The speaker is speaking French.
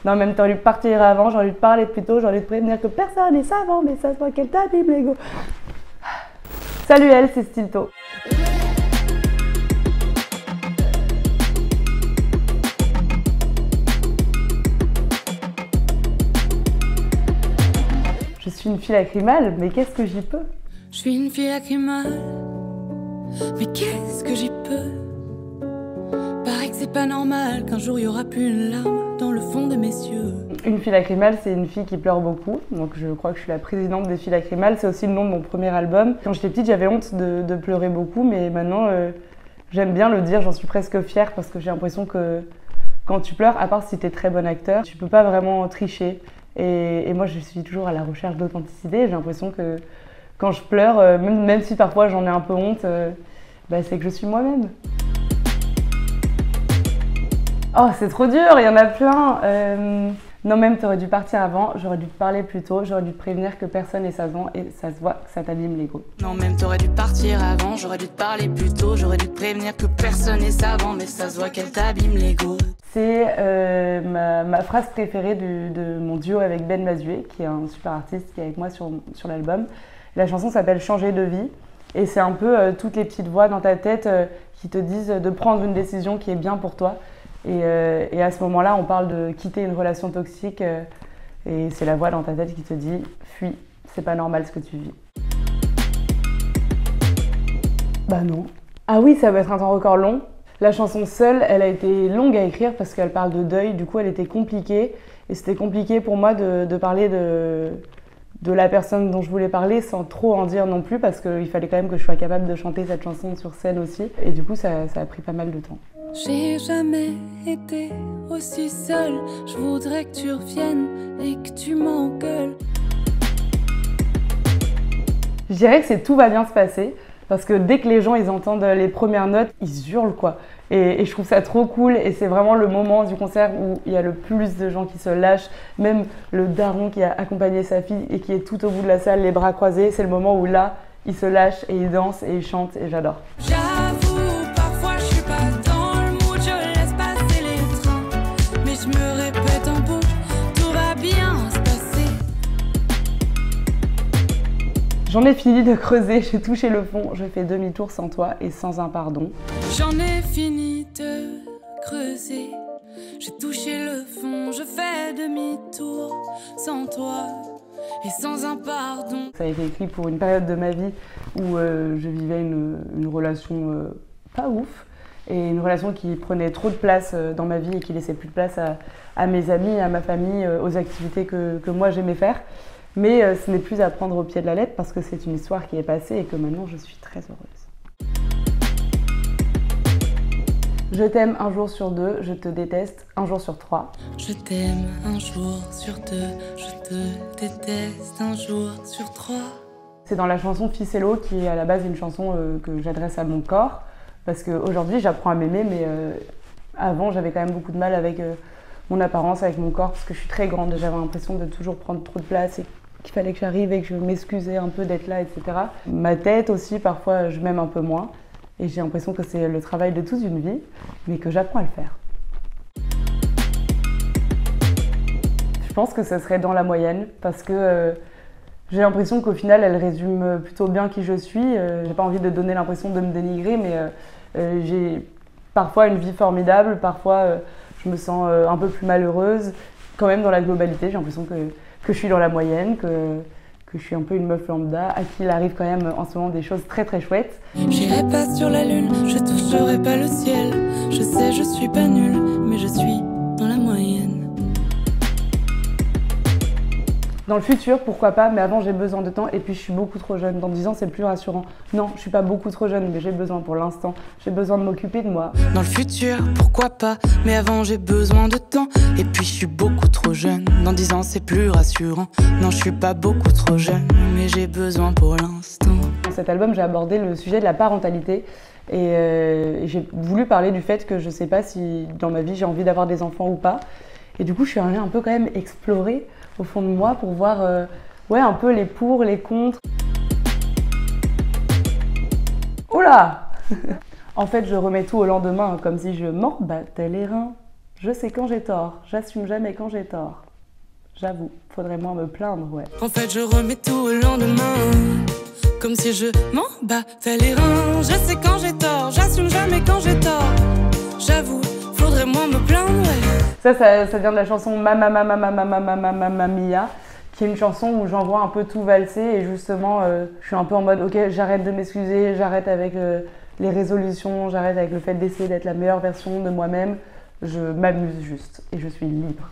Non, même t'aurais dû partir avant, j'aurais dû te parler plus tôt, j'aurais dû te prévenir que personne n'est savant, mais ça se voit qu'elle t'abîme l'ego. Salut elle, c'est Stilto. Je suis une fille lacrymale, mais qu'est-ce que j'y peux? Je suis une fille lacrymale, mais qu'est-ce que j'y peux? Paraît que c'est pas normal qu'un jour il y aura plus une larme dans le fond de mes yeux. Une fille lacrymale, c'est une fille qui pleure beaucoup, donc je crois que je suis la présidente des filles lacrymales. C'est aussi le nom de mon premier album. Quand j'étais petite, j'avais honte de pleurer beaucoup, mais maintenant j'aime bien le dire, j'en suis presque fière parce que j'ai l'impression que quand tu pleures, à part si t'es très bon acteur, tu peux pas vraiment tricher. Et moi, je suis toujours à la recherche d'authenticité. J'ai l'impression que quand je pleure, même si parfois j'en ai un peu honte, c'est que je suis moi-même. Oh, c'est trop dur, il y en a plein. Non, même t'aurais dû partir avant, j'aurais dû te parler plus tôt, j'aurais dû te prévenir que personne n'est savant et ça se voit que ça t'abîme l'ego. Non, même t'aurais dû partir avant, j'aurais dû te parler plus tôt, j'aurais dû te prévenir que personne n'est savant, mais ça se voit qu'elle t'abîme l'ego. C'est ma phrase préférée de mon duo avec Ben Mazué, qui est un super artiste qui est avec moi sur l'album. La chanson s'appelle Changer de vie et c'est un peu toutes les petites voix dans ta tête qui te disent de prendre une décision qui est bien pour toi. Et à ce moment-là, on parle de quitter une relation toxique et c'est la voix dans ta tête qui te dit « Fuis, c'est pas normal ce que tu vis ». Bah non. Ah oui, ça va être un temps record long. La chanson seule, elle a été longue à écrire parce qu'elle parle de deuil, du coup elle était compliquée. Et c'était compliqué pour moi de parler de la personne dont je voulais parler sans trop en dire non plus parce qu'il fallait quand même que je sois capable de chanter cette chanson sur scène aussi. Et du coup, ça a pris pas mal de temps. J'ai jamais été aussi seule, je voudrais que tu reviennes et que tu m'engueules. Je dirais que c'est tout va bien se passer parce que dès que les gens ils entendent les premières notes, ils hurlent quoi. Et je trouve ça trop cool et c'est vraiment le moment du concert où il y a le plus de gens qui se lâchent. Même le daron qui a accompagné sa fille et qui est tout au bout de la salle, les bras croisés, c'est le moment où là, il se lâche et il danse et il chante et j'adore. J'avoue, parfois je suis pas dans le mood, je laisse passer les trains. Mais je me répète en boucle, tout va bien se passer. J'en ai fini de creuser, j'ai touché le fond, je fais demi-tour sans toi et sans un pardon. J'en ai fini de creuser, j'ai touché le fond, je fais demi-tour sans toi et sans un pardon. Ça a été écrit pour une période de ma vie où je vivais une relation pas ouf et une relation qui prenait trop de place dans ma vie et qui laissait plus de place à mes amis, à ma famille, aux activités que moi j'aimais faire. Mais ce n'est plus à prendre au pied de la lettre parce que c'est une histoire qui est passée et que maintenant je suis très heureuse. Je t'aime un jour sur deux, je te déteste un jour sur trois. Je t'aime un jour sur deux, je te déteste un jour sur trois. C'est dans la chanson Ficello qui est à la base une chanson que j'adresse à mon corps parce qu'aujourd'hui j'apprends à m'aimer mais avant j'avais quand même beaucoup de mal avec mon apparence, avec mon corps parce que je suis très grande et j'avais l'impression de toujours prendre trop de place et qu'il fallait que j'arrive et que je m'excusais un peu d'être là, etc. Ma tête aussi, parfois je m'aime un peu moins et j'ai l'impression que c'est le travail de toute une vie mais que j'apprends à le faire. Je pense que ce serait dans la moyenne parce que j'ai l'impression qu'au final elle résume plutôt bien qui je suis. J'ai pas envie de donner l'impression de me dénigrer mais j'ai parfois une vie formidable, parfois je me sens un peu plus malheureuse. Quand même dans la globalité, j'ai l'impression que je suis dans la moyenne, que je suis un peu une meuf lambda à qui il arrive quand même en ce moment des choses très très chouettes. J'irai pas sur la lune, je toucherai pas le ciel. Je sais je suis pas nulle, mais je suis dans la moyenne. Dans le futur, pourquoi pas, mais avant j'ai besoin de temps et puis je suis beaucoup trop jeune. Dans 10 ans, c'est plus rassurant. Non, je suis pas beaucoup trop jeune, mais j'ai besoin pour l'instant. J'ai besoin de m'occuper de moi. Dans le futur, pourquoi pas, mais avant j'ai besoin de temps. Et puis je suis beaucoup trop jeune. Dans 10 ans, c'est plus rassurant. Non, je suis pas beaucoup trop jeune, mais j'ai besoin pour l'instant. Dans cet album, j'ai abordé le sujet de la parentalité. Et j'ai voulu parler du fait que je sais pas si dans ma vie j'ai envie d'avoir des enfants ou pas. Et du coup, je suis allée un peu quand même explorer au fond de moi pour voir un peu les pour, les contre. Oh là En fait, je remets tout au lendemain, comme si je m'embattais les reins. Je sais quand j'ai tort, j'assume jamais quand j'ai tort. J'avoue, faudrait moins me plaindre, ouais. En fait, je remets tout au lendemain, comme si je m'en battais les reins. Je sais quand j'ai tort, j'assume jamais quand j'ai tort. J'avoue, faudrait moins me plaindre, ouais. Ça vient de la chanson Mamma Mia, qui est une chanson où j'envoie un peu tout valser et justement, je suis un peu en mode ok, j'arrête de m'excuser, j'arrête avec les résolutions, j'arrête avec le fait d'essayer d'être la meilleure version de moi-même. Je m'amuse juste et je suis libre.